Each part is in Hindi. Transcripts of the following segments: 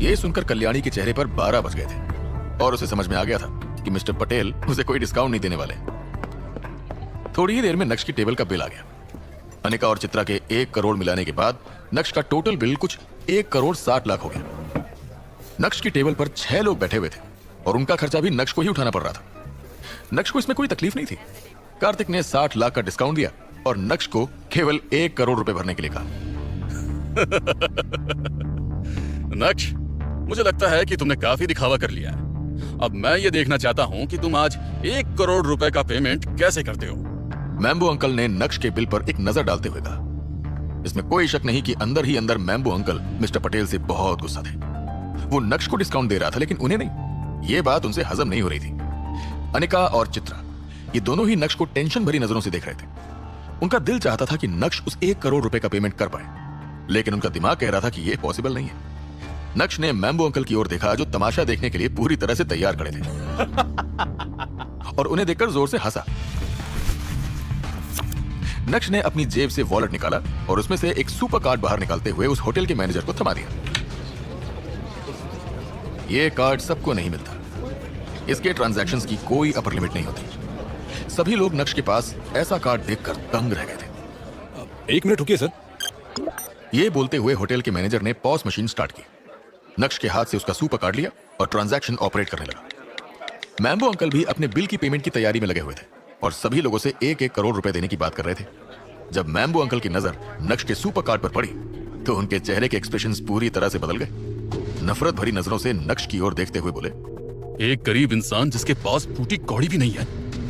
ये सुनकर कल्याणी के चेहरे पर 12 बज गए थे और उसे समझ में आ गया था कि मिस्टर पटेल उसे कोई डिस्काउंट नहीं देने वाले। थोड़ी ही देर में नक्श की टेबल का बिल आ गया। अनिका और चित्रा के 1 करोड़ मिलाने के बाद नक्श का टोटल बिल कुछ 1 करोड़ 60 लाख हो गया। नक्श की टेबल पर 6 लोग बैठे हुए थे और उनका खर्चा भी नक्श को ही उठाना पड़ रहा था। नक्श को इसमें कोई तकलीफ नहीं थी। कार्तिक ने 60 लाख का डिस्काउंट दिया और नक्श को केवल 1 करोड़ रुपए भरने के लिए कहा। नक्श, मुझे लगता है कि तुमने काफी दिखावा कर लिया है। अब मैं ये देखना चाहता हूं कि तुम आज 1 करोड़ रुपए का पेमेंट कैसे करते हो। मैम्बो अंकल ने नक्श के बिल पर एक नजर डालते हुए कहा। इसमें कोई शक नहीं कि अंदर ही अंदर मैम्बो अंकल मिस्टर पटेल से बहुत गुस्सा थे। वो नक्श को डिस्काउंट दे रहा था लेकिन उन्हें नहीं। ये बात उनसे हजम नहीं हो रही थी। अनिका और चित्रा ये दोनों ही नक्श को टेंशन भरी नजरों से देख रहे थे। उनका दिल चाहता था कि नक्श उस 1 करोड़ रुपए का पेमेंट कर पाए, लेकिन उनका दिमाग कह रहा था कि यह पॉसिबल नहीं है। नक्श ने मैम्बो अंकल की ओर देखा जो तमाशा देखने के लिए पूरी तरह से तैयार खड़े थे और उन्हें देखकर जोर से हंसा। नक्श ने अपनी जेब से वॉलेट निकाला और उसमें से एक सुपर कार्ड बाहर निकालते हुए उस होटल के मैनेजर को थमा दिया। यह कार्ड सबको नहीं मिलता। इसके ट्रांजैक्शंस की कोई अपर लिमिट नहीं होती। सभी लोग नक्श के पास ऐसा कार्ड देखकर दंग रह गए थे। 1 मिनट रुकिए सर। यह बोलते हुए होटल के मैनेजर ने पॉज मशीन स्टार्ट की। नक्श के हाथ से उसका सुपर कार्ड लिया और ट्रांजैक्शन ऑपरेट करने लगा। मैम्बो अंकल भी अपने बिल की पेमेंट की तैयारी में लगे हुए थे और सभी लोगों से 1-1 करोड़ रुपए देने की बात कर रहे थे। जब मैम्बो अंकल की नजर नक्श के सुपर कार्ड पर पड़ी तो उनके चेहरे के एक्सप्रेशंस पूरी तरह से बदल गए। नफरत भरी नजरों से नक्श की ओर देखते हुए बोले, एक गरीब इंसान जिसके पास फूटी कौड़ी भी नहीं है,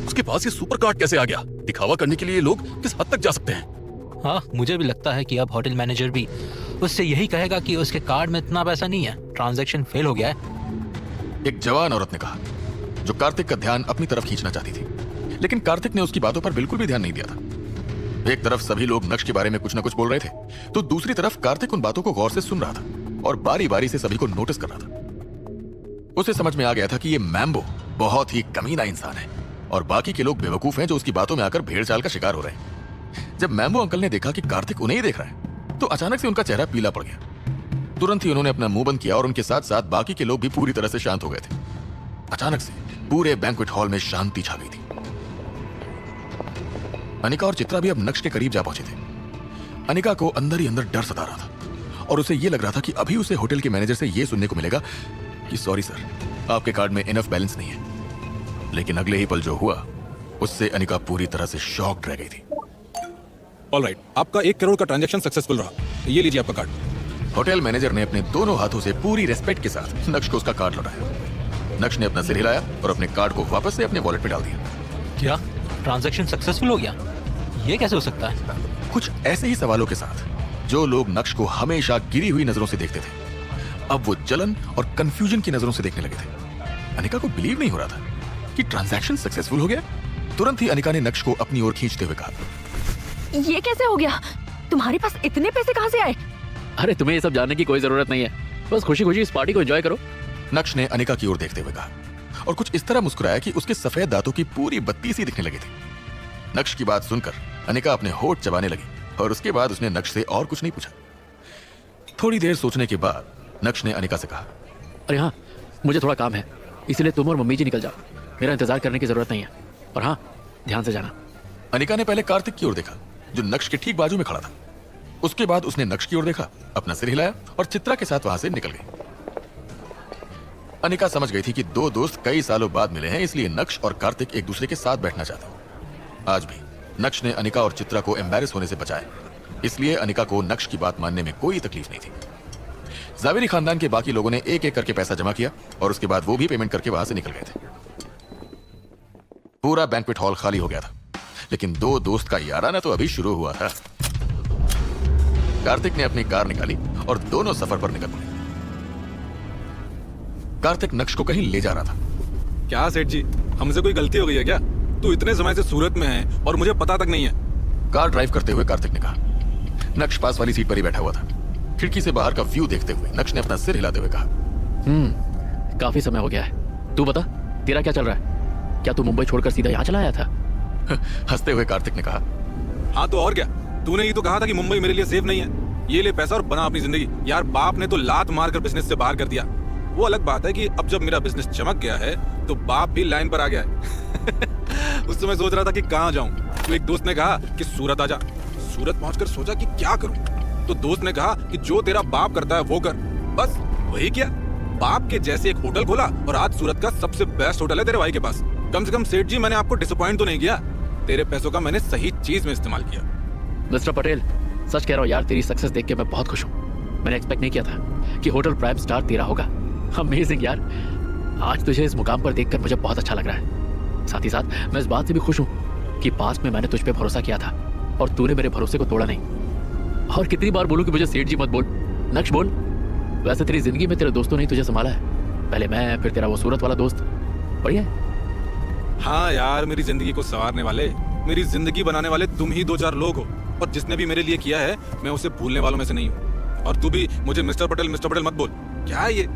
उसके पास ये सुपर कार्ड कैसे आ गया? दिखावा करने के लिए लोग किस हद तक जा सकते हैं? हाँ, मुझे भी लगता है कि अब होटल मैनेजर भी उससे यही कहेगा कि उसके कार्ड में इतना पैसा नहीं है, ट्रांजैक्शन फेल हो गया है। एक जवान औरत ने कहा, जो कार्तिक का ध्यान अपनी तरफ खींचना चाहती थी, लेकिन कार्तिक ने उसकी बातों पर बिल्कुल भी ध्यान नहीं दिया था। एक तरफ सभी लोग नक्श के बारे में कुछ न कुछ बोल रहे थे, तो दूसरी तरफ कार्तिक उन बातों को गौर से सुन रहा था और बारी बारी से सभी को नोटिस कर रहा था। उसे समझ में आ गया था कि ये मैम्बो बहुत ही कमीना इंसान है और बाकी के लोग बेवकूफ हैं जो उसकी बातों में आकर भेड़ चाल का शिकार हो रहे हैं। जब मैम्बो अंकल ने देखा कि कार्तिक उन्हें ही देख रहा है तो अचानक से उनका चेहरा पीला पड़ गया। तुरंत ही उन्होंने अपना मुंह बंद किया और उनके साथ साथ बाकी के लोग भी पूरी तरह से शांत हो गए थे। अचानक से पूरे बैंक्वेट हॉल में शांति छा गई थी। अनिका और चित्रा भी अब नक्श के करीब जा पहुंचे थे। अनिका को अंदर ही अंदर डर सता रहा था और उसे यह लग रहा था कि अभी उसे होटल के मैनेजर से यह सुनने को मिलेगा कि सॉरी सर, आपके कार्ड में इनफ बैलेंस नहीं है। लेकिन अगले ही पल जो हुआ उससे अनिका पूरी तरह से शॉक्ड रह गई थी। ऑलराइट, आपका 1 करोड़ का ट्रांजैक्शन सक्सेसफुल रहा। ये लीजिए आपका कार्ड। होटल मैनेजर ने अपने दोनों हाथों से पूरी रेस्पेक्ट के साथ नक्श को उसका कार्ड लौटाया। नक्श ने अपना सिर हिलाया और अपने कार्ड को वापस से अपने वॉलेट में डाल दिया। क्या ट्रांजैक्शन सक्सेसफुल हो गया? ये कैसे हो सकता है? कुछ ऐसे ही सवालों के साथ जो लोग नक्श को हमेशा गिरी हुई नजरों से देखते थे, अब वो जलन और कंफ्यूजन की नजरों से देखने लगे थे। अनिका को बिलीव नहीं हो रहा था कि ट्रांजैक्शन सक्सेसफुल हो गया। तुरंत ही अनिका ने नक्श को अपनी ओर खींचते हुए कहा, ये कैसे हो गया? तुम्हारे पास इतने पैसे कहाँ से आए? अरे तुम्हें ये सब जानने की कोई जरूरत नहीं है, बस खुशी खुशी इस पार्टी को एंजॉय करो। नक्श ने अनिका की ओर देखते हुए कहा और कुछ इस तरह मुस्कुराया कि उसके सफेद दांतों की पूरी बत्ती सी दिखने लगी थी। नक्श की बात सुनकर अनिका अपने होठ चबाने लगी और उसके बाद उसने नक्श से और कुछ नहीं पूछा। थोड़ी देर सोचने के बाद नक्श ने अनिका से कहा, अरे हाँ, मुझे थोड़ा काम है, इसलिए तुम और मम्मी जी निकल जाओ, मेरा इंतजार करने की जरूरत नहीं है। और हाँ, ध्यान से जाना। अनिका ने पहले कार्तिक की ओर देखा जो नक्श के ठीक बाजू में खड़ा था। उसके बाद उसने नक्श की ओर देखा, अपना सिर हिलाया और चित्रा के साथ वहां से निकल गई। अनिका समझ गई थी कि दो दोस्त कई सालों बाद मिले हैं, इसलिए नक्श और कार्तिक एक दूसरे के साथ बैठना चाहते हैं। आज भी नक्श ने अनिका और चित्रा को एम्बैरेस होने से बचाया, इसलिए अनिका को नक्श की बात मानने में कोई तकलीफ नहीं थी। जावेरी खानदान के बाकी लोगों ने एक एक करके पैसा जमा किया और उसके बाद वो भी पेमेंट करके वहां से निकल गए थे। पूरा बैंक्वेट हॉल खाली हो गया था, लेकिन दो दोस्त का याराना तो अभी शुरू हुआ था। कार्तिक ने अपनी कार निकाली और दोनों सफर पर निकल पड़े। कार्तिक नक्श को कहीं ले जा रहा था। क्या सेठ जी, हमसे कोई गलती हो गई है क्या? तू इतने समय से सूरत में है और मुझे पता तक नहीं है। कार ड्राइव करते हुए कार्तिक ने कहा। नक्श पास वाली सीट पर ही बैठा हुआ था। खिड़की से बाहर का व्यू देखते हुए नक्श ने अपना सिर हिलाते हुए कहा, काफी समय हो गया है। तू बता, तेरा क्या चल रहा है? क्या तू मुंबई छोड़कर सीधा यहाँ चला आया था? हंसते हुए कार्तिक ने कहा, हाँ तो और क्या, तूने ही तो कहा था कि मुंबई मेरे लिए सेफ नहीं है। ये ले पैसा और बना अपनी जिंदगी। यार बाप ने तो लात मार कर बिजनेस से बाहर कर दिया। वो अलग बात है कि अब जब मेरा बिजनेस चमक गया है तो बाप भी लाइन पर आ गया है। उस समय सोच रहा था कि कहाँ जाऊं, तो एक दोस्त ने कहा कि सूरत आ जा। सूरत पहुंचकर सोचा कि क्या करूं, तो दोस्त ने कहा कि जो तेरा बाप करता है वो कर। बस वही किया, बाप के जैसे एक होटल खोला और आज सूरत का सबसे बेस्ट होटल है तेरे भाई के पास। कम से कम सेठ जी मैंने आपको डिसअपॉइंट तो नहीं किया, तेरे पैसों का मैंने सही चीज में इस्तेमाल किया। मिस्टर पटेल, सच कह रहा हूँ यार, तेरी सक्सेस देख के मैं बहुत खुश हूँ। मैंने एक्सपेक्ट नहीं किया था कि होटल प्राइम स्टार तेरा होगा। अमेजिंग यार, आज तुझे इस मुकाम पर देखकर मुझे बहुत अच्छा लग रहा है। साथ ही साथ मैं इस बात से भी खुश हूँ कि पास्ट में मैंने तुझ पे भरोसा किया था और तूने मेरे भरोसे को तोड़ा नहीं। और कितनी बार बोलूं कि मुझे सेठ जी मत बोल, नक्श बोल। वैसे तेरी जिंदगी में तेरे दोस्तों ने तुझे संभाला है, पहले मैं, फिर तेरा वो सूरत वाला दोस्त। बढ़िया है। हाँ यार, मेरी जिंदगी को संवारने वाले, मेरी जिंदगी बनाने वाले तुम ही 2-4 लोग हो, और जिसने भी मेरे लिए किया है मैं उसे भूलने वालों में से नहीं हूँ। और तू भी मुझे मिस्टर पटेल मत बोल। क्या है ये?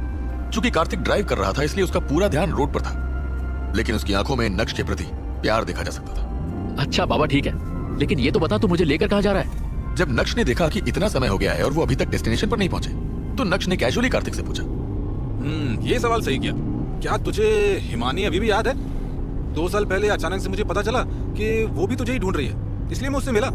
चूंकि कार्तिक ड्राइव कर रहा था इसलिए उसका पूरा ध्यान रोड पर था, लेकिन उसकी आंखों में नक्श के प्रति प्यार देखा जा सकता था। अच्छा बाबा ठीक है, लेकिन ये तो बता तू मुझे लेकर कहाँ जा रहा है? जब नक्श ने देखा कि इतना समय हो गया है और वो अभी तक डेस्टिनेशन पर नहीं पहुंचे, तो नक्श ने कैजुअली कार्तिक से पूछा, ये सवाल सही किया। क्या तुझे हिमानी अभी भी याद है? 2 साल पहले अचानक से मुझे पता चला कि वो भी तुझे ही ढूंढ रही है, इसलिए मैं उससे मिला।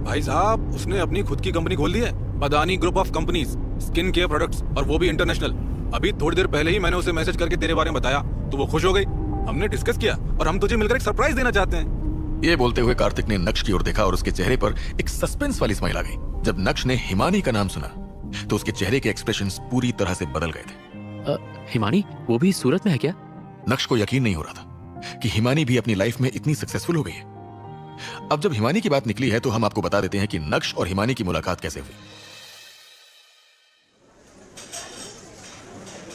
भाई साहब, उसने अपनी खुद की कंपनी खोल दी है, बदानी group of companies, skin care products, और वो भी इंटरनेशनल। अभी थोड़ी देर पहले ही मैंने उसे मैसेज करके तेरे बारे में बताया तो वो खुश हो गई। हमने डिस्कस किया और हम तुझे मिलकर एक सरप्राइज देना चाहते हैं। ये बोलते हुए कार्तिक ने नक्श की ओर देखा और उसके चेहरे पर एक सस्पेंस वाली स्माइल आ गई। जब नक्श ने हिमानी का नाम सुना तो उसके चेहरे के एक्सप्रेशंस पूरी तरह से बदल गए थे। हिमानी वो भी सूरत में है क्या? नक्श को यकीन नहीं हो रहा था कि हिमानी भी अपनी लाइफ में इतनी सक्सेसफुल हो गई है। अब जब हिमानी की बात निकली है तो हम आपको बता देते हैं कि नक्श और हिमानी की मुलाकात कैसे हुई।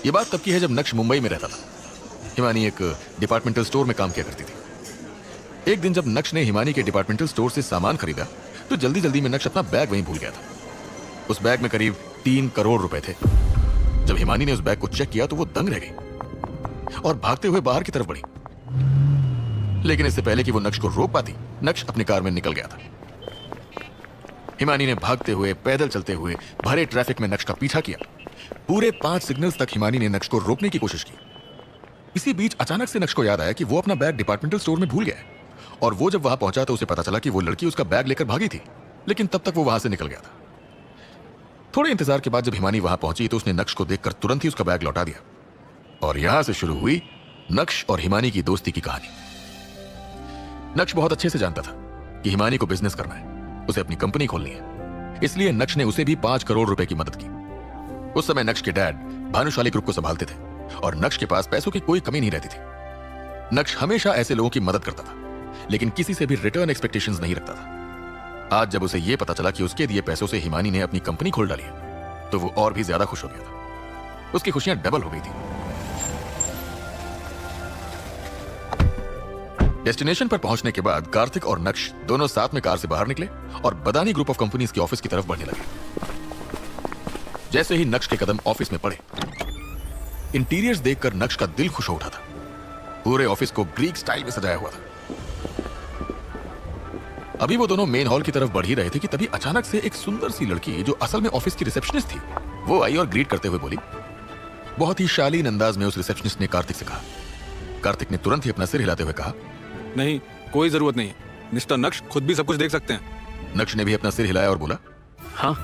ये बात तब की है जब नक्श मुंबई में रहता था। हिमानी एक डिपार्टमेंटल स्टोर में काम किया करती थी। एक दिन जब नक्श ने हिमानी के डिपार्टमेंटल स्टोर से सामान खरीदा तो जल्दी जल्दी में नक्श अपना बैग वहीं भूल गया था। उस बैग में करीब 3 करोड़ रुपए थे। जब हिमानी ने उस बैग को चेक किया तो वो दंग रह गई और भागते हुए बाहर की तरफ बढ़ी, लेकिन इससे पहले कि वो नक्श को रोक पाती, नक्श अपनी कार में निकल गया था। हिमानी ने भागते हुए, पैदल चलते हुए भरे ट्रैफिक में नक्श का पीछा किया। पूरे 5 सिग्नल्स तक हिमानी ने नक्श को रोकने की कोशिश की। इसी बीच अचानक से नक्श को याद आया कि वो अपना बैग डिपार्टमेंटल स्टोर में भूल गया है, और वो जब वहां पहुंचा तो उसे पता चला कि वो लड़की उसका बैग लेकर भागी थी, लेकिन तब तक वो वहां से निकल गया था। थोड़े इंतजार के बाद जब हिमानी वहां पहुंची तो उसने नक्श को देखकर तुरंत ही उसका बैग लौटा दिया, और यहां से शुरू हुई नक्श और हिमानी की दोस्ती की कहानी। नक्श बहुत अच्छे से जानता था कि हिमानी को बिजनेस करना है, उसे अपनी कंपनी खोलनी है, इसलिए नक्श ने उसे भी 5 करोड़ रुपए की मदद की। उस समय नक्श के डैड भानुशाली ग्रुप को संभालते थे और नक्श के पास पैसों की कोई कमी नहीं रहती थी। नक्श हमेशा ऐसे लोगों की मदद करता था, लेकिन किसी से भी रिटर्न एक्सपेक्टेशंस नहीं रखता था। आज जब उसे यह पता चला कि उसके दिए पैसों से हिमानी ने अपनी कंपनी खोल डाली है, तो वो और भी ज्यादा खुश हो गया था। उसकी खुशियां डबल हो गई थी। डेस्टिनेशन पर पहुंचने के बाद कार्तिक और नक्श दोनों साथ में कार से बाहर निकले और बदानी ग्रुप ऑफ कंपनीज के ऑफिस की तरफ बढ़ने लगे। जैसे ही नक्श के कदम ऑफिस में पड़े, इंटीरियर्स देखकर नक्श का दिल खुश हो उठा था। पूरे ऑफिस को ग्रीक स्टाइल में सजाया हुआ था। अभी वो दोनों मेन हॉल की तरफ बढ़ ही रहे थे कि तभी अचानक से एक सुंदर सी लड़की, जो असल में ऑफिस की रिसेप्शनिस्ट थी, वो आई और ग्रीट करते हुए बोली। बहुत ही शालीन अंदाज में उस रिसेप्शनिस्ट ने कार्तिक से कहा। कार्तिक ने तुरंत ही अपना सिर हिलाते हुए कहा, नहीं, कोई जरूरत नहीं, मिस्टर नक्श खुद भी सब कुछ देख सकते हैं। नक्श ने भी अपना सिर हिलाया और बोला, हाँ,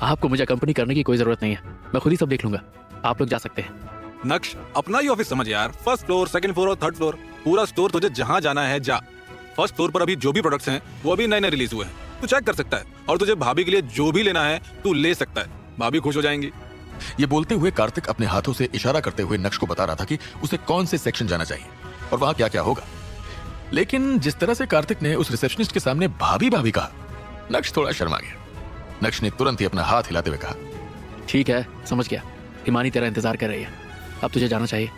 आपको मुझे कंपनी करने की कोई जरूरत नहीं है, मैं खुद ही सब देख लूंगा, आप लोग जा सकते हैं। नक्श, अपना ही ऑफिस समझ यार, 1st फ्लोर, 2nd फ्लोर और 3rd फ्लोर, पूरा स्टोर, तुझे जहां जाना है जा। 1st फ्लोर पर अभी जो भी प्रोडक्ट्स हैं वो अभी नए रिलीज हुए हैं, तू चेक कर सकता है, और तुझे भाभी के लिए जो भी लेना है तू ले सकता है, भाभी खुश हो जाएंगी। ये बोलते हुए कार्तिक अपने हाथों से इशारा करते हुए नक्श को बता रहा था कि उसे कौन से सेक्शन जाना चाहिए और वहां क्या क्या होगा। लेकिन जिस तरह से कार्तिक ने उस रिसेप्शनिस्ट के सामने भाभी भाभी कहा, नक्श थोड़ा शर्मा गया। नक्श ने तुरंत ही अपना हाथ हिलाते हुए कहा, ठीक है, समझ गया, हिमानी तेरा इंतजार कर रही है, अब तुझे जाना चाहिए।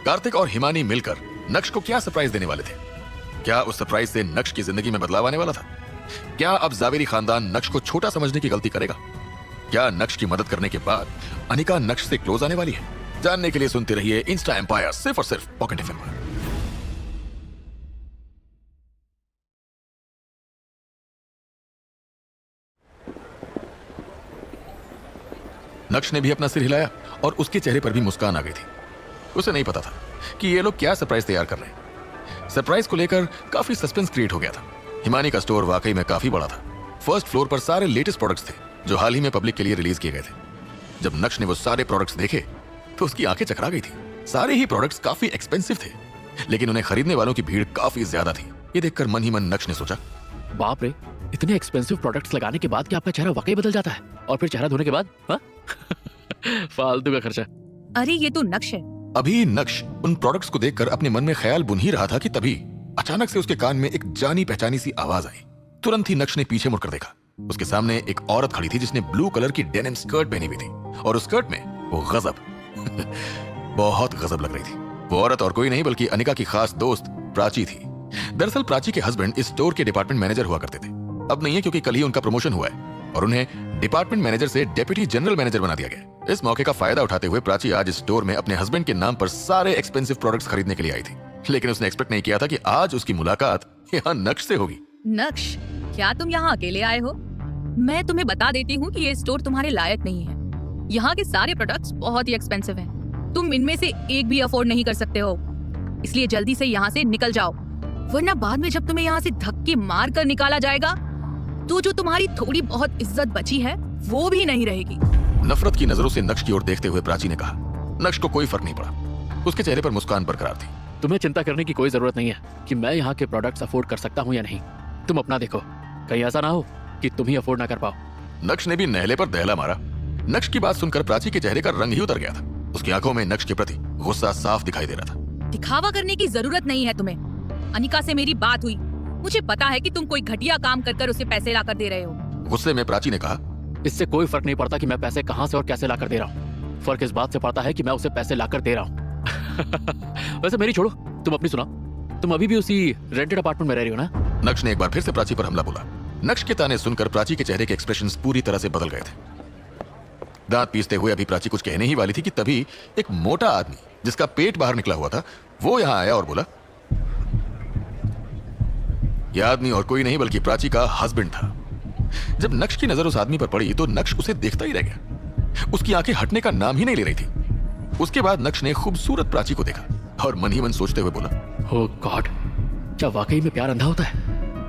कार्तिक और हिमानी मिलकर नक्श को क्या सरप्राइज देने वाले थे? क्या उस सरप्राइज से नक्श की जिंदगी में बदलाव आने वाला था? क्या अब जावेरी खानदान नक्श को छोटा समझने की गलती करेगा? क्या नक्श की मदद करने के बाद अनिका नक्श से क्लोज आने वाली है? जानने के लिए सुनते रहिए इंस्टा एम्पायर, सिर्फ और सिर्फ पॉकेट एफएम पर। नक्श ने भी अपना सिर हिलाया और उसके चेहरे पर भी मुस्कान आ गई थी। उसे नहीं पता था कि ये लोग क्या सरप्राइज तैयार कर रहे हैं। सरप्राइज को लेकर काफी सस्पेंस क्रिएट हो गया था। हिमानी का स्टोर वाकई में काफी बड़ा था। फर्स्ट फ्लोर पर सारे लेटेस्ट प्रोडक्ट्स थे जो हाल ही में पब्लिक के लिए रिलीज किए गए थे। जब नक्श ने वो सारे प्रोडक्ट्स देखे तो उसकी आंखें चकरा गई थी। सारे ही प्रोडक्ट्स काफी एक्सपेंसिव थे, लेकिन उन्हें खरीदने वालों की भीड़ काफी ज्यादा थी। ये देखकर मन ही मन नक्श ने सोचा, बाप रे, इतने एक्सपेंसिव प्रोडक्ट्स लगाने के बाद क्या आपका चेहरा वाकई बदल जाता है? और फिर चेहरा धोने के बाद हाँ? फालतू का खर्चा। अरे ये तो नक्श है। अभी नक्श उन प्रोडक्ट्स को देखकर अपने मन में ख्याल बुन ही रहा था कि तभी अचानक से उसके कान में एक जानी पहचानी सी आवाज आई। तुरंत ही नक्श ने पीछे मुड़कर देखा। उसके सामने एक औरत खड़ी थी जिसने ब्लू कलर की डेनिम स्कर्ट पहनी हुई थी और उस स्कर्ट में वो गजब बहुत गजब लग रही थी। वो औरत और कोई नहीं बल्कि अनिका की खास दोस्त प्राची थी। दरअसल प्राची के हस्बैंड इस स्टोर के डिपार्टमेंट मैनेजर हुआ करते थे। अब नहीं है क्योंकि कल ही उनका प्रमोशन हुआ है और उन्हें डिपार्टमेंट मैनेजर से डेप्यूटी जनरल मैनेजर बना दिया गया। इस मौके का फायदा उठाते हुए प्राची आज इस स्टोर में अपने हस्बैंड के नाम पर सारे एक्सपेंसिव प्रोडक्ट्स खरीदने के लिए आई थी, लेकिन उसने एक्सपेक्ट नहीं किया था कि आज उसकी मुलाकात यहाँ नक्श से होगी। नक्श, क्या तुम यहाँ अकेले आए हो? मैं तुम्हें बता देती हूँ कि ये स्टोर तुम्हारे लायक नहीं है। यहाँ के सारे प्रोडक्ट्स बहुत ही एक्सपेंसिव हैं। तुम इनमें से एक भी अफोर्ड नहीं कर सकते हो, इसलिए जल्दी से यहाँ से निकल जाओ, वरना बाद में जब तुम्हें यहाँ से धक्के मार कर निकाला जाएगा तो जो तुम्हारी थोड़ी बहुत इज्जत बची है वो भी नहीं रहेगी। नफरत की नजरों से नक्श की ओर देखते हुए प्राची ने कहा। नक्श को कोई फर्क नहीं पड़ा, उसके चेहरे पर मुस्कान बरकरार थी। तुम्हें चिंता करने की कोई जरूरत नहीं है कि मैं यहाँ के प्रोडक्ट्स अफोर्ड कर सकता हूँ या नहीं। तुम अपना देखो, कहीं ऐसा ना हो कि तुम ही अफोर्ड ना कर पाओ। नक्श ने भी नहले पर दहला मारा। नक्श की बात सुनकर प्राची के चेहरे का रंग ही उतर गया था। उसकी आंखों में नक्श के प्रति गुस्सा साफ दिखाई दे रहा था। दिखावा करने की जरूरत नहीं है तुम्हें। अनिका से मेरी बात हुई, मुझे पता है कि तुम कोई घटिया काम कर कर उसे पैसे लाकर दे रहे हो। गुस्से में प्राची ने कहा, इससे कोई फर्क नहीं पड़ता कि मैं पैसे कहाँ से और कैसे लाकर दे रहा हूँ। फर्क इस बात से पड़ता है कि मैं उसे पैसे लाकर दे रहा हूँ। वैसे मेरी छोड़ो, तुम अपनी सुनाओ। तुम अभी भी उसी रेंटेड अपार्टमेंट में रह रही हो ना? नक्श ने एक बार फिर से प्राची पर हमला बोला। नक्श के ताने सुनकर प्राची के चेहरे के एक्सप्रेशंस पूरी तरह से बदल गए थे। दांत पीसते हुए अभी प्राची कुछ कहने ही वाली थी कि तभी एक मोटा आदमी जिसका पेट बाहर निकला हुआ था वो यहाँ आया और बोला। यह आदमी और कोई नहीं बल्कि प्राची का हस्बैंड था। जब नक्श की नजर उस आदमी पर पड़ी तो नक्श उसे देखता ही रह गया। उसकी आंखें हटने का नाम ही नहीं ले रही थी। उसके बाद नक्श ने खूबसूरत प्राची को देखा और मन ही मन सोचते हुए बोला, ओह गॉड, क्या वाकई में प्यार अंधा होता है?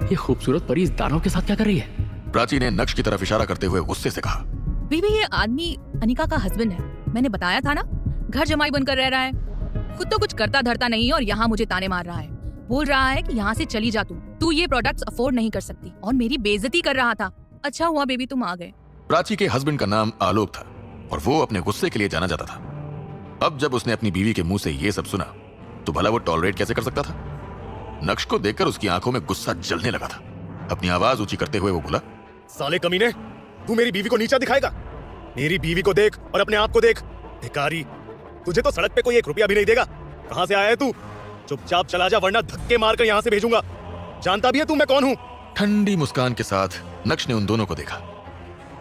ये खूबसूरत परी इस दानव के साथ क्या कर रही है? प्राची ने नक्श की तरफ इशारा करते हुए गुस्से से कहा, बीबी, ये आदमी अनिका का हस्बैंड है। मैंने बताया था ना, घर जमाई बनकर रह रहा है। खुद तो कुछ करता धरता नहीं और यहाँ मुझे ताने मार रहा है। बोल रहा है कि यहाँ से चली जा, तू ये प्रोडक्ट्स अफोर्ड नहीं कर सकती और मेरी बेइज्जती कर रहा था। अच्छा हुआ बेबी तुम आ गए। प्राची के हस्बैंड का नाम आलोक था और वो अपने गुस्से के लिए जाना जाता था। अब जब उसने अपनी बीवी के मुंह से ये सब सुना तो भला वो टॉलरेट कैसे कर सकता था? नक्श को देखकर उसकी आंखों में गुस्सा जलने लगा था। अपनी आवाज ऊंची करते हुए वो बोला, साले कमीने, तू मेरी बीवी को नीचा दिखाएगा? मेरी बीवी को देख और अपने आप को देख। भिखारी, तुझे तो सड़क पे कोई 1 रुपया भी नहीं देगा। कहां से आया है तू? चुपचाप चला जा वरना धक्के मारकर यहाँ से भेजूंगा। जानता भी है तू मैं कौन हूँ? ठंडी मुस्कान के साथ नक्श ने उन दोनों को देखा,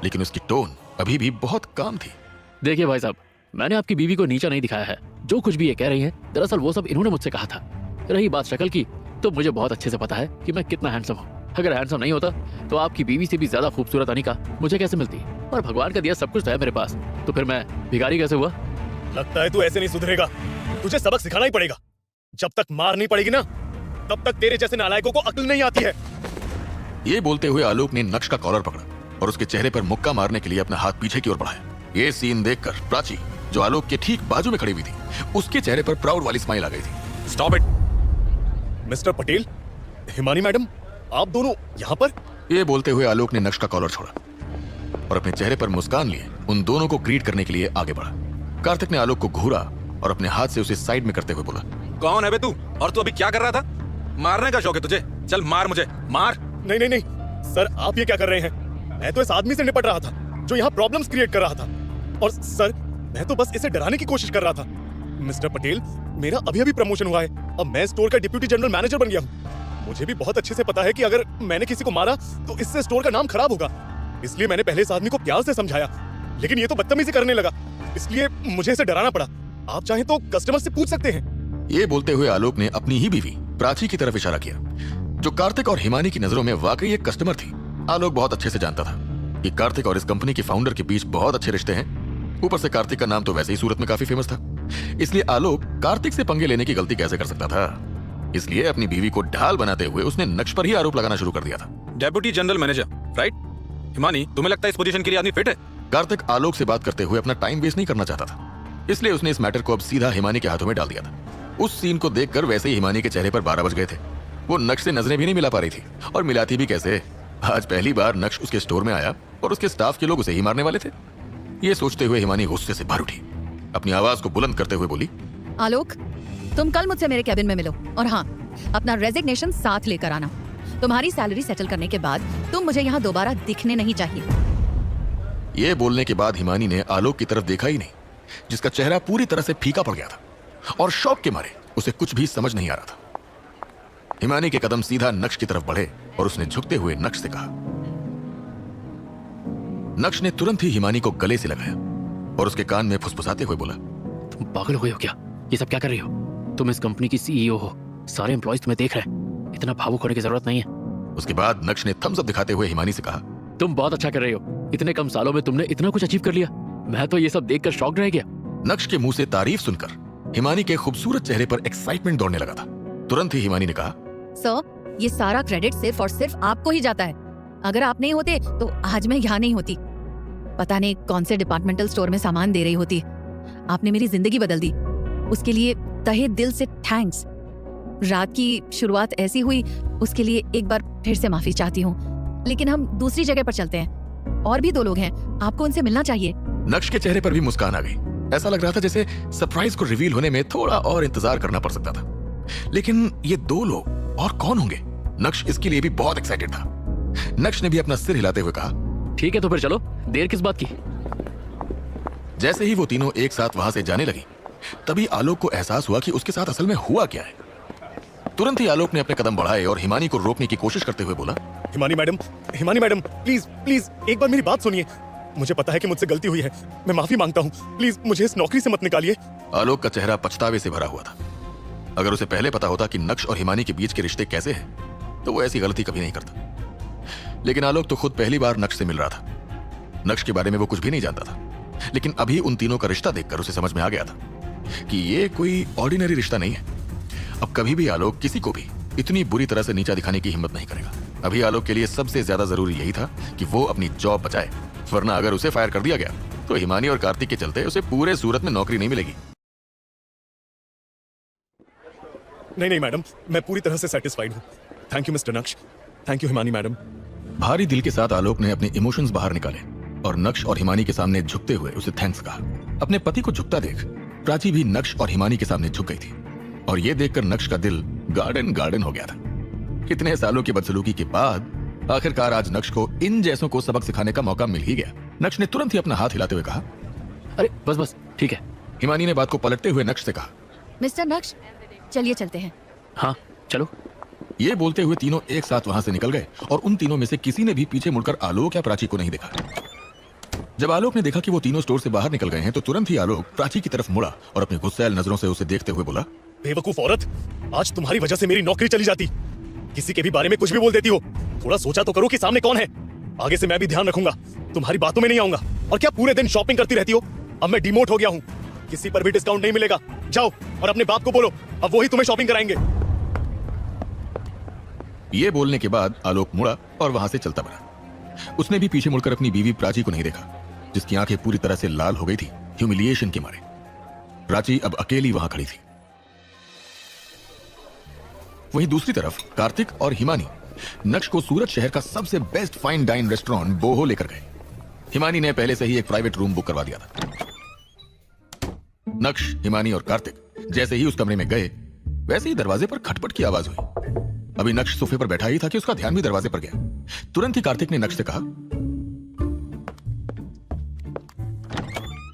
लेकिन उसकी टोन अभी भी बहुत काम थी। देखिए भाई साहब, मैंने आपकी बीवी को नीचा नहीं दिखाया है। जो कुछ भी ये कह रही है दरअसल वो सब इन्होंने मुझसे कहा था। रही बात शक्ल की, तो मुझे बहुत अच्छे से पता है कि मैं कितना हैंडसम हूँ। अगर हैंडसम नहीं होता तो आपकी बीवी से भी ज्यादा खूबसूरत अनिका मुझे कैसे मिलती? और भगवान का दिया सब कुछ तो है मेरे पास, तो फिर मैं भिखारी कैसे हुआ? लगता है तू ऐसे नहीं सुधरेगा। तुझे सबक सिखाना ही पड़ेगा। जब तक मार नहीं पड़ेगी ना, तब तक तेरे जैसे नालायकों को अक्ल नहीं आती है। ये बोलते हुए आलोक ने नक्श का कॉलर पकड़ा और उसके चेहरे पर मुक्का मारने के लिए अपना हाथ पीछे की ओर बढ़ाया। ये सीन देखकर प्राची, जो आलोक के ठीक बाजू में खड़ी हुई थी, उसके चेहरे पर प्राउड वाली स्माइल आ गई थी। Stop it mister Patel, Himani madam, आप दोनों यहाँ पर? ये बोलते हुए आलोक ने नक्श का कॉलर छोड़ा और अपने चेहरे पर मुस्कान लिए उन दोनों को ग्रीट करने के लिए आगे बढ़ा। कार्तिक ने आलोक को घूरा और अपने हाथ से उसे साइड में करते हुए बोला, कौन है बे तू? और तू अभी क्या कर रहा था? मारने का शौक है तुझे? चल मार मुझे, मार। नहीं नहीं नहीं सर, आप ये क्या कर रहे हैं? मैं तो इस आदमी से निपट रहा था जो यहाँ प्रॉब्लम्स क्रिएट कर रहा था। और सर, मैं तो बस इसे डराने की कोशिश कर रहा था। मिस्टर पटेल, मेरा अभी अभी प्रमोशन हुआ है। अब मैं स्टोर का डिप्यूटी जनरल मैनेजर बन गया हूँ। मुझे भी बहुत अच्छे से पता है कि अगर मैंने किसी को मारा तो इससे स्टोर का नाम खराब होगा। इसलिए मैंने पहले इस आदमी को प्यार से समझाया, लेकिन ये तो बदतमीजी करने लगा। इसलिए मुझे इसे डराना पड़ा। आप चाहें तो कस्टमर से पूछ सकते हैं। ये बोलते हुए आलोक ने अपनी ही बीवी प्राची की तरफ इशारा किया, जो कार्तिक और हिमानी की नजरों में वाकई एक कस्टमर थी। आलोक बहुत अच्छे से जानता था कि कार्तिक और इस कंपनी के फाउंडर के बीच बहुत अच्छे रिश्ते हैं। ऊपर से कार्तिक का नाम तो वैसे ही सूरत में काफी फेमस था, इसलिए आलोक कार्तिक से पंगे लेने की गलती कैसे कर सकता था। इसलिए अपनी बीवी को ढाल बनाते हुए उसने नक्श पर ही आरोप लगाना शुरू कर दिया था। Deputy general manager, right? Himani, तुम्हें लगता है इस पोजीशन के लिए आदमी फिट है? कार्तिक आलोक से बात करते हुए अपना टाइम वेस्ट नहीं करना चाहता था, इसलिए उसने इस मैटर को अब सीधा हिमानी के हाथों में डाल दिया था। उस सीन को देखकर वैसे ही हिमानी के चेहरे पर 12 बज गए थे। वो नक्श से नजरें भी नहीं मिला पा रही थी, और मिलाती भी कैसे। आज पहली बार नक्श उसके स्टोर में आया और उसके स्टाफ के लोग उसे ही मारने वाले थे। ये सोचते हुए हिमानी गुस्से से भर उठी। अपनी आवाज को बुलंद करते हुए बोली, आलोक, तुम कल मुझसे मेरे कैबिन में मिलो, और हाँ, अपना रेजिग्नेशन साथ लेकर आना। तुम्हारी सैलरी सेटल करने के बाद तुम मुझे यहाँ दोबारा दिखने नहीं चाहिए। ये बोलने के बाद हिमानी ने आलोक की तरफ देखा ही नहीं, जिसका चेहरा पूरी तरह से फीका पड़ गया था, और शौक के मारे उसे कुछ भी समझ नहीं आ रहा था। हिमानी के कदम सीधा नक्श की तरफ बढ़े और उसने झुकते हुए नक्श से कहा। नक्श ने तुरंत ही हिमानी को गले से लगाया और उसके कान में फुसफुसाते हुए बोला, तुम पागल हो गए हो क्या? ये सब क्या कर रही हो? तुम इस कंपनी की सीईओ हो, सारे एम्प्लॉयज तुम्हें देख रहे हैं, इतना भावुक होने की जरूरत नहीं है। उसके बाद नक्श ने थम्स अप दिखाते हुए हिमानी से कहा, तुम बहुत अच्छा कर रही हो, इतने कम सालों में तुमने इतना कुछ अचीव कर लिया। मैं तो ये सब देखकर शॉक्ड रह गया। नक्श के मुंह से तारीफ सुनकर हिमानी के खूबसूरत चेहरे पर एक्साइटमेंट दौड़ने लगा था। तुरंत ही हिमानी ने कहा, सर, ये सारा क्रेडिट सिर्फ और सिर्फ आपको ही जाता है। अगर आप नहीं होते तो आज मैं यहाँ नहीं होती। पता नहीं कौन से डिपार्टमेंटल स्टोर में सामान दे रही होती। आपने मेरी जिंदगी बदल दी, उसके लिए तहे दिल से थैंक्स। रात की शुरुआत ऐसी हुई, उसके लिए एक बार फिर से माफी चाहती हूँ। लेकिन हम दूसरी जगह पर चलते हैं, और भी 2 लोग हैं, आपको उनसे मिलना चाहिए। नक्श के चेहरे पर भी मुस्कान आ गई। ऐसा लग रहा था जैसे सरप्राइज को रिवील होने में थोड़ा और इंतजार करना पड़ सकता था। लेकिन ये 2 लोग और कौन होंगे? नक्श इसके लिए भी बहुत एक्साइटेड था। नक्श ने भी अपना सिर हिलाते हुए कहा, ठीक है तो फिर चलो, देर किस बात की? जैसे ही वो तीनों एक साथ वहां से जाने लगी, तभी आलोक को एहसास हुआ कि उसके साथ असल में हुआ क्या है। तुरंत ही आलोक ने अपने कदम बढ़ाए और हिमानी को रोकने की कोशिश करते हुए बोला, हिमानी मैडम, प्लीज प्लीज एक बार मेरी बात सुनिए। मुझे पता है कि मुझसे गलती हुई है, मैं माफी मांगता हूँ। प्लीज मुझे इस नौकरी से मत निकालिए। आलोक का चेहरा पछतावे से भरा हुआ था। अगर उसे पहले पता होता कि नक्श और हिमानी के बीच के रिश्ते कैसे हैं, तो वो ऐसी गलती कभी नहीं करता। लेकिन आलोक तो खुद पहली बार नक्श से मिल रहा था। नक्श के बारे में वो कुछ भी नहीं जानता था, लेकिन अभी उन तीनों का रिश्ता देखकर उसे समझ में आ गया था कि ये कोई ऑर्डिनरी रिश्ता नहीं है। अब कभी भी आलोक किसी को भी इतनी बुरी तरह से नीचा दिखाने की हिम्मत नहीं करेगा। अभी आलोक के लिए सबसे ज्यादा जरूरी यही था कि वो अपनी जॉब बचाए, वरना अगर उसे फायर कर दिया गया तो हिमानी और कार्तिक के चलते उसे पूरे सूरत में नौकरी नहीं मिलेगी। नहीं मैडम, मैं पूरी तरह से सेटिस्फाइड हूँ। थैंक यू मिस्टर नक्श, थैंक यू हिमानी मैडम। भारी दिल के साथ आलोक ने अपने इमोशंस बाहर निकाले और नक्श और हिमानी के सामने झुकते हुए उसे थैंक्स कहा। अपने पति को झुकता देख प्राची भी नक्श और हिमानी के सामने झुक गई थी, और ये देखकर नक्श का दिल गार्डन हो गया था। इतने सालों की बदसलूकी के बाद आखिरकार आज नक्श को इन जैसों को सबक सिखाने का मौका मिल ही गया। नक्श ने तुरंत ही अपना हाथ हिलाते हुए कहा, अरे बस ठीक है। हिमानी ने बात को पलटते हुए नक्श से कहा, मिस्टर नक्श, चलिए चलते हैं। हाँ चलो। ये बोलते हुए तीनों एक साथ वहां से निकल गए, और उन तीनों में से किसी ने भी पीछे मुड़कर आलोक या प्राची को नहीं देखा। जब आलोक ने देखा कि वो तीनों स्टोर से बाहर निकल गए हैं, तो तुरंत ही आलोक प्राची की तरफ मुड़ा और अपनी गुस्सैल नजरों से उसे देखते हुए बोला, बेवकूफ औरत, आज तुम्हारी वजह से मेरी नौकरी चली जाती। किसी के भी बारे में कुछ भी बोल देती हो। थोड़ा सोचा तो करो कि सामने कौन है। आगे से मैं भी ध्यान रखूंगा, तुम्हारी बातों में नहीं आऊंगा। और क्या पूरे दिन शॉपिंग करती रहती हो? अब मैं डिमोट हो गया हूँ, किसी पर भी डिस्काउंट नहीं मिलेगा। जाओ और अपने बाप को बोलो, अब वही तुम्हें शॉपिंग कराएंगे। ये बोलने के बाद आलोक मुड़ा और वहां से चलता बना। उसने भी पीछे मुड़कर अपनी बीवी प्राची को नहीं देखा, जिसकी आंखें पूरी तरह से लाल हो गई थी ह्यूमिलिएशन के मारे। प्राची अब अकेली वहां खड़ी थी। वहीं दूसरी तरफ कार्तिक और हिमानी नक्श को सूरत शहर का सबसे बेस्ट फाइन डाइन रेस्टोरेंट बोहो लेकर गए। हिमानी ने पहले से ही एक प्राइवेट रूम बुक करवा दिया था। नक्श, हिमानी और कार्तिक जैसे ही उस कमरे में गए, वैसे ही दरवाजे पर खटपट की आवाज हुई। अभी नक्श सोफे पर बैठा ही था कि उसका ध्यान भी दरवाजे पर गया। तुरंत ही कार्तिक ने नक्श से कहा।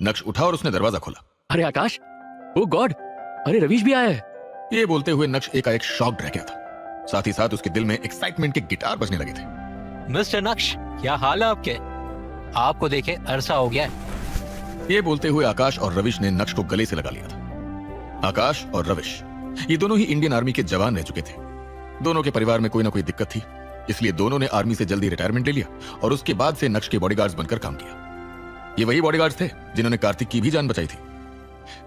नक्श उठा और उसने दरवाजा खोला। अरे आकाश, ओ गॉड, अरे रवीश भी आया है। ये बोलते हुए नक्श एकाएक शॉक्ड रह गया था। साथ ही साथ उसके दिल में एक्साइटमेंट के गिटार बजने लगे थे। मिस्टर नक्श, क्या हाल है आपके? आपको देखे अरसा हो गया है। ये बोलते हुए आकाश और रविश ने नक्श को गले से लगा लिया था। आकाश और रविश ये दोनों ही इंडियन आर्मी के जवान रह चुके थे। दोनों के परिवार में कोई ना कोई दिक्कत थी, इसलिए दोनों ने आर्मी से जल्दी रिटायरमेंट ले लिया और उसके बाद से नक्श के बॉडीगार्ड्स बनकर काम किया। ये वही बॉडीगार्ड्स थे जिन्होंने कार्तिक की भी जान बचाई थी।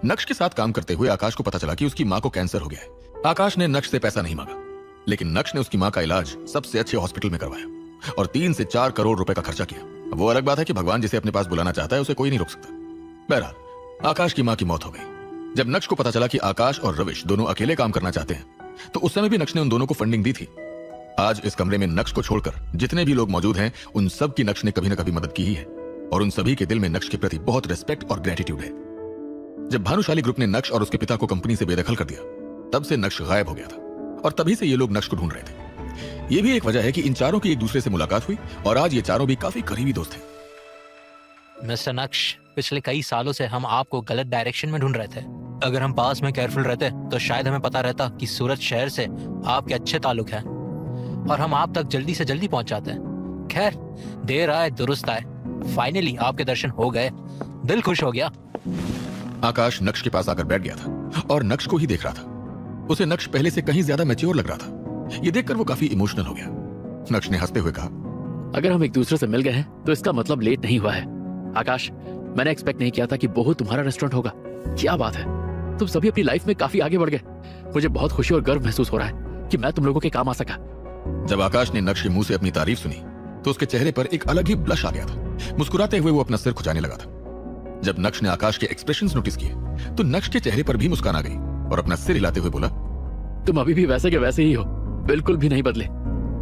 नक्श के साथ काम करते हुए आकाश को पता चला कि उसकी मां को कैंसर हो गया है। आकाश ने नक्श से पैसा नहीं मांगा, लेकिन नक्श ने उसकी मां का इलाज सबसे अच्छे हॉस्पिटल में करवाया और 3 से 4 करोड़ रुपए का खर्चा किया। अब वो अलग बात है कि भगवान जिसे अपने पास बुलाना चाहता है उसे कोई नहीं रोक सकता। बहरहाल आकाश की मां की मौत हो गई। जब नक्श को पता चला कि आकाश और रविश दोनों अकेले काम करना चाहते हैं, तो उस समय भी नक्श ने उन दोनों को फंडिंग दी थी। आज इस कमरे में नक्श को छोड़कर जितने भी लोग मौजूद हैं, उन सब की नक्श ने कभी न कभी मदद की ही है और उन सभी के दिल में नक्श के प्रति बहुत रिस्पेक्ट और ग्रेटिट्यूड है। जब भानुशाली ग्रुप ने नक्श और उसके पिता को कंपनी से बेदखल कर दिया, तब से नक्श गायब हो गया था और तभी से ये लोग नक्श को ढूंढ रहे थे। ये भी एक वजह है कि इन चारों की एक दूसरे से मुलाकात हुई और आज ये चारों भी काफी करीबी दोस्त हैं। मिस्टर नक्श, पिछले कई सालों से हम आपको गलत डायरेक्शन में ढूंढ रहे थे। अगर हम पास में केयरफुल रहते तो शायद हमें पता रहता कि सूरत शहर से आपके अच्छे ताल्लुक हैं और हम आप तक जल्दी से जल्दी पहुंच जाते हैं। खैर, देर आए दुरुस्त आए, फाइनली आपके दर्शन हो गए, दिल खुश हो गया। आकाश नक्श के पास आकर बैठ गया था और नक्श को ही देख रहा था। उसे नक्श पहले से कहीं ज्यादा मैच्योर लग रहा था। ये देखकर वो काफी इमोशनल हो गया। नक्श ने हंसते हुए कहा, अगर हम एक दूसरे से मिल गए हैं तो इसका मतलब लेट नहीं हुआ है। आकाश, मैंने एक्सपेक्ट नहीं किया था कि बोहो तुम्हारा रेस्टोरेंट होगा। क्या बात है, तुम सभी अपनी लाइफ में काफी आगे बढ़ गए। मुझे बहुत खुशी और गर्व महसूस हो रहा है कि मैं तुम लोगों के काम आ सका। जब आकाश ने नक्श के मुंह से अपनी तारीफ सुनी तो उसके चेहरे पर एक अलग ही ब्लश आ गया था। मुस्कुराते हुए वो अपना सिर खुजाने लगा था। जब नक्श ने आकाश के एक्सप्रेशंस नोटिस किए तो नक्श के चेहरे पर भी मुस्कान आ गई और अपना सिर हिलाते हुए बोला, तुम अभी भी वैसे के वैसे ही हो, बिल्कुल भी नहीं बदले।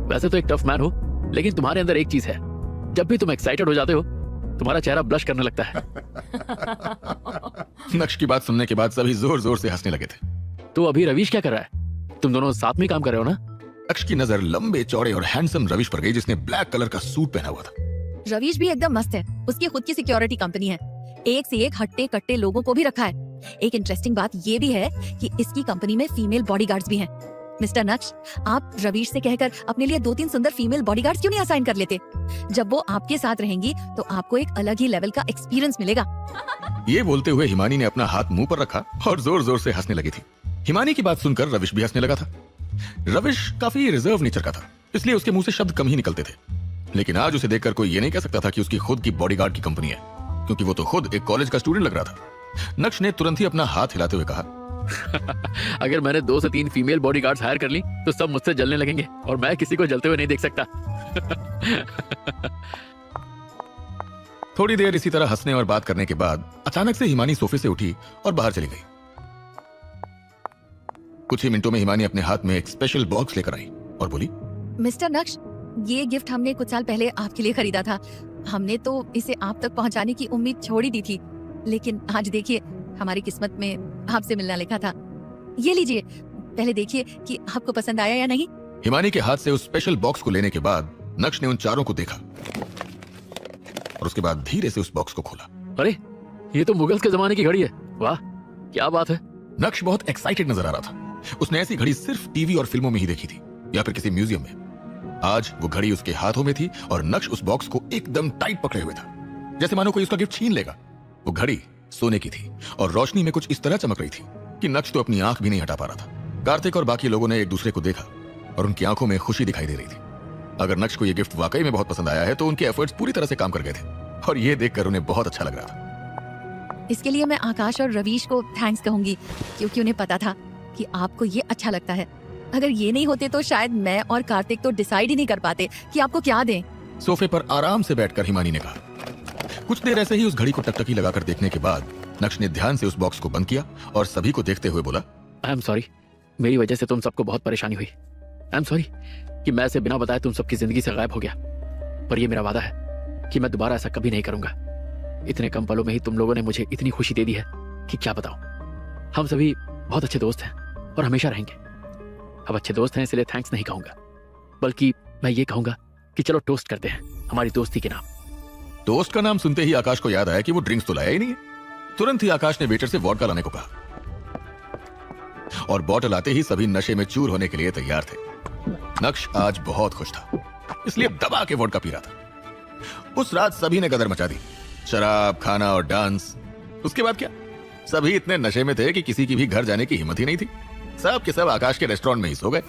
वैसे तो एक टफ मैन हो, लेकिन तुम्हारे अंदर एक चीज है, जब भी तुम एक्साइटेड हो जाते हो तुम्हारा चेहरा ब्लश करने लगता है। नक्श की बात सुनने के बाद सभी जोर जोर से हंसने लगे थे। तो अभी रवीश क्या कर रहा है? तुम दोनों साथ में काम कर रहे हो ना? नक्श की नजर लंबे चौड़े और हैंडसम रविश पर गई, जिसने ब्लैक कलर का सूट पहना हुआ था। रवीश भी एकदम मस्त है। उसकी खुद की सिक्योरिटी कंपनी है। एक से एक हट्टे कट्टे लोगों को भी रखा है। एक इंटरेस्टिंग बात ये भी है कि इसकी कंपनी में फीमेल बॉडीगार्ड्स भी हैं। मिस्टर नक्श, आप रवीश से कहकर अपने लिए 2-3 सुंदर फीमेल बॉडीगार्ड्स क्यों नहीं असाइन कर लेते? जब वो आपके साथ रहेंगी तो आपको एक अलग ही लेवल का एक्सपीरियंस मिलेगा। ये बोलते हुए हिमानी ने अपना हाथ मुंह पर रखा और जोर जोर से हंसने लगी थी। हिमानी की बात सुनकर रविश भी हंसने लगा था। रविश काफी रिजर्व नेचर का था, इसलिए उसके मुंह से शब्द कम ही निकलते थे। लेकिन आज उसे देखकर कोई ये नहीं कह सकता था कि उसकी खुद की बॉडीगार्ड की कंपनी है, क्योंकि वो तो खुद एक कॉलेज का स्टूडेंट लग रहा था। नक्श ने तुरंत ही अपना हाथ हिलाते हुए कहा, अगर मैंने 2 से 3 फीमेल बॉडीगार्ड्स हायर कर ली तो सब मुझसे जलने लगेंगे और मैं किसी को जलते हुए नहीं देख सकता। थोड़ी देर इसी तरह हंसने और बात करने के बाद अचानक से हिमानी सोफे से उठी और बाहर चली गई। कुछ ही मिनटों में हिमानी अपने हाथ में एक स्पेशल बॉक्स लेकर आई और बोली, मिस्टर नक्श, ये गिफ्ट हमने कुछ साल पहले आपके लिए खरीदा था। हमने तो इसे आप तक पहुंचाने की उम्मीद छोड़ ही दी थी, लेकिन आज देखिए हमारी किस्मत में आपसे मिलना लिखा था। ये लीजिए, पहले देखिए कि आपको पसंद आया या नहीं। हिमानी के हाथ से उस स्पेशल बॉक्स को लेने के बाद नक्श ने उन चारों को देखा और उसके बाद धीरे से उस बॉक्स को खोला। अरे, ये तो मुगल्स के जमाने की घड़ी है। वाह, क्या बात है। नक्श बहुत एक्साइटेड नजर आ रहा था। उसने ऐसी घड़ी सिर्फ टीवी और फिल्मों में ही देखी थी या फिर किसी म्यूजियम में। आज वो घड़ी उसके हाथों में थी और नक्श उस बॉक्स को एकदम टाइट पकड़े हुए था, जैसे मानो कोई उसका गिफ्ट छीन लेगा। वो घड़ी सोने की थी और रोशनी में कुछ इस तरह चमक रही थी कि नक्श तो अपनी आंख भी नहीं हटा पा रहा था। कार्तिक और बाकी लोगों ने एक दूसरे को देखा और उनकी आंखों में खुशी दिखाई दे रही थी। अगर नक्श को यह गिफ्ट वाकई में बहुत पसंद आया है तो उनके एफर्ट्स पूरी तरह से काम कर गए थे और ये देखकर उन्हें बहुत अच्छा लग रहा था। इसके लिए मैं आकाश और रवीश को थैंक्स कहूंगी, क्योंकि उन्हें पता था कि आपको ये अच्छा लगता है। अगर ये नहीं होते तो शायद मैं और कार्तिक तो डिसाइड ही नहीं कर पाते कि आपको क्या दें। सोफे पर आराम से बैठकर हिमानी ने कहा। कुछ देर ऐसे ही उस घड़ी को टकटकी लगाकर देखने के बाद नक्श ने ध्यान से उस बॉक्स को बंद किया और सभी को देखते हुए बोला, आई एम सॉरी, मेरी वजह से तुम सबको बहुत परेशानी हुई। आई एम सॉरी कि मैं ऐसे बिना बताए तुम सबकी जिंदगी से गायब हो गया, पर यह मेरा वादा है कि मैं दोबारा ऐसा कभी नहीं करूंगा। इतने कम पलों में ही तुम लोगों ने मुझे इतनी खुशी दे दी है कि क्या बताऊं। हम सभी बहुत अच्छे दोस्त हैं और हमेशा रहेंगे। अब अच्छे दोस्त हैं इसलिए थैंक्स नहीं कहूंगा, बल्कि मैं ये कहूंगा कि चलो टोस्ट करते हैं हमारी दोस्ती के नाम। टोस्ट का नाम सुनते ही आकाश को याद आया कि वो ड्रिंक्स तो लाया ही नहीं है। तुरंत ही आकाश ने वेटर से वोडका लाने को कहा और बॉटल आते ही सभी नशे में चूर होने के लिए तैयार थे। नक्श आज बहुत खुश था, इसलिए दबा के वोडका पी रहा था। उस रात सभी ने गदर मचा दी, शराब, खाना और डांस। उसके बाद क्या, सभी इतने नशे में थे कि किसी की भी घर जाने की हिम्मत ही नहीं थी। सब के सब आकाश के रेस्टोरेंट में ही सो गए।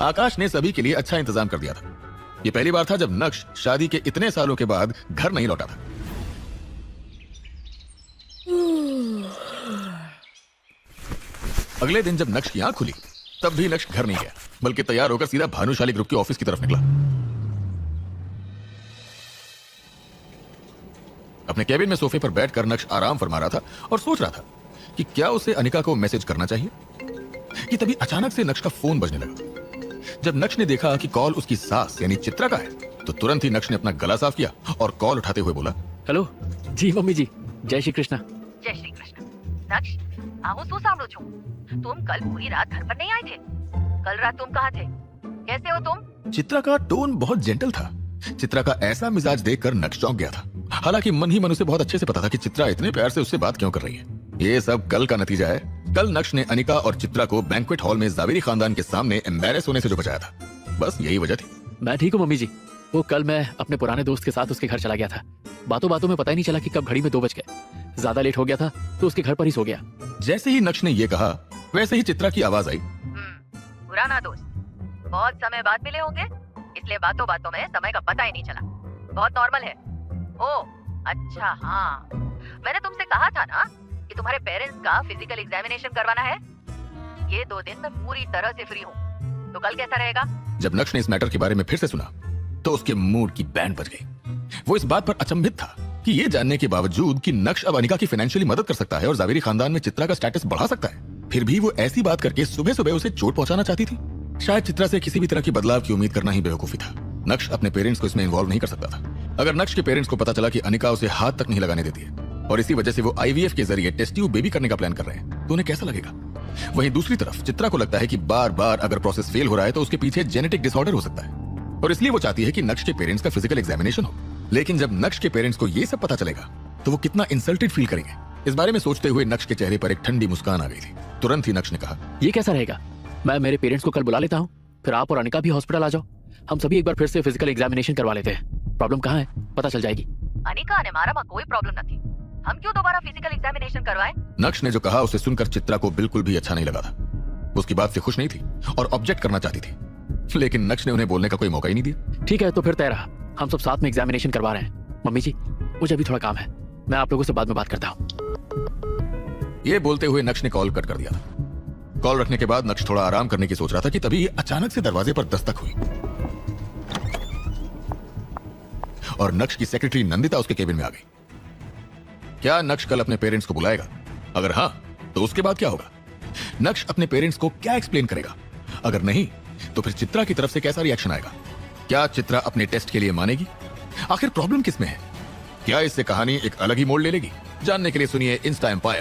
आकाश ने सभी के लिए अच्छा इंतजाम कर दिया था। ये पहली बार था जब नक्श शादी के इतने सालों के बाद घर नहीं लौटा था। अगले दिन जब नक्श की आंख खुली तब भी नक्श घर नहीं गया, बल्कि तैयार होकर सीधा भानुशाली ग्रुप के ऑफिस की तरफ निकला। अपने केबिन में सोफे पर बैठकर नक्श आराम फरमा रहा था और सोच रहा था कि क्या उसे अनिका को मैसेज करना चाहिए, कि तभी अचानक से नक्श का फोन बजने लगा। जब नक्श ने देखा कि कॉल उसकी सास यानी चित्रा का है, तो तुरंत ही नक्श ने अपना गला साफ किया और कॉल उठाते हुए बोला, हेलो जी मम्मी जी, जय श्री कृष्ण। जय श्री कृष्ण। नक्श, आहो શું સાંભળું છું? तुम कल पूरी रात घर पर नहीं आए थे? कल रात तुम कहाँ थे? कैसे हो तुम? चित्रा का टोन बहुत जेंटल था। चित्रा का ऐसा मिजाज देखकर नक्श चौंक गया था। हालांकि मन ही मन उसे बहुत अच्छे से पता था कि चित्रा इतने प्यार से उससे बात क्यों कर रही है। ये सब कल का नतीजा है। कल नक्श ने अनिका और चित्रा को बैंक्वेट हॉल में जावेरी खानदान के सामने एम्बैरेस होने से जो बचाया था, बस यही वजह थी। मैं ठीक हूँ मम्मी जी। वो कल मैं अपने पुराने दोस्त के साथ उसके घर चला गया था। बातों बातों में पता ही नहीं चला कि कब घड़ी में 2 बज गए। ज्यादा लेट हो गया था तो उसके घर पर ही सो गया। जैसे ही नक्श ने ये कहा, वैसे ही चित्रा की आवाज आई, पुराना दोस्त, बहुत समय बाद मिले होंगे, इसलिए बातों बातों में समय का पता ही नहीं चला। बहुत नॉर्मल है। ओ अच्छा, हाँ, मैंने तुमसे कहा था ना कि तुम्हारे पेरेंट्स का फिजिकल एग्जामिनेशन करवाना है। ये 2 दिन मैं पूरी तरह से फ्री हूँ, तो कल कैसा रहेगा? जब नक्श ने इस मैटर के बारे में फिर से सुना तो उसके मूड की बैंड बज गई। वो इस बात पर अचंभित था कि ये जानने के बावजूद कि नक्श अब अनिका की फाइनेंशियली मदद कर सकता है और जावेरी खानदान में चित्रा का स्टेटस बढ़ा सकता है, फिर भी वो ऐसी बात करके सुबह सुबह उसे चोट पहुंचाना चाहती थी। शायद चित्रा से किसी भी तरह की बदलाव की उम्मीद करना ही बेवकूफी था। नक्श अपने पेरेंट्स को इसमें इन्वॉल्व नहीं कर सकता था। अगर नक्श के पेरेंट्स को पता चला कि अनिका उसे हाथ तक नहीं लगाने देती है और इसी वजह से वो IVF के जरिए टेस्ट ट्यूब बेबी करने का प्लान कर रहे हैं, तो उन्हें कैसा लगेगा? वहीं दूसरी तरफ चित्रा को लगता है कि बार बार अगर प्रोसेस फेल हो रहा है तो उसके पीछे जेनेटिक डिसऑर्डर हो सकता है और इसलिए वो चाहती है कि नक्श के पेरेंट्स का फिजिकल एग्जामिनेशन हो। लेकिन जब नक्श के पेरेंट्स को ये सब पता चलेगा तो वो कितना इंसल्टेड फील करेंगे। इस बारे में सोचते हुए नक्श के चेहरे पर एक ठंडी मुस्कान आ गई थी। तुरंत ही नक्श ने कहा, ये कैसा रहेगा? मैं मेरे पेरेंट्स को कल बुला लेता हूँ, फिर आप और अनिका भी हॉस्पिटल आ जाओ। हम सभी एक बार फिर से फिजिकल एग्जामिनेशन करवा लेते हैं। प्रॉब्लम कहाँ है पता चल जाएगी। अनिका ने मारा कोई प्रॉब्लम नहीं, हम क्यों दोबारा फिजिकल एग्जामिनेशन करवाएं? नक्श ने जो कहा उसे सुनकर चित्रा को बिल्कुल भी अच्छा नहीं लगा था। उसकी बात से खुश नहीं थी और ऑब्जेक्ट करना चाहती थी, लेकिन नक्श ने उन्हें बोलने का कोई मौका ही नहीं दिया। ठीक है, तो फिर तय रहा, हम सब साथ में एग्जामिनेशन करवा रहे हैं। मम्मी जी, मुझे अभी थोड़ा काम है, मैं आप लोगों से बाद में बात करता हूँ। ये बोलते हुए नक्श ने कॉल कट कर दिया था। कॉल रखने के बाद नक्श थोड़ा आराम करने की सोच रहा था कि तभी अचानक से दरवाजे पर दस्तक हुई और नक्श की सेक्रेटरी नंदिता उसके केबिन में आ गई। क्या नक्श कल अपने पेरेंट्स को बुलाएगा? अगर हाँ, तो उसके बाद क्या होगा? नक्श अपने पेरेंट्स को क्या एक्सप्लेन करेगा? अगर नहीं, तो फिर चित्रा की तरफ से कैसा रिएक्शन आएगा? क्या चित्रा अपने टेस्ट के लिए मानेगी? आखिर प्रॉब्लम किसमें है? क्या इससे कहानी एक अलग ही मोड़ ले लेगी? जानने के लिए सुनिए इंस्टा एम्पायर।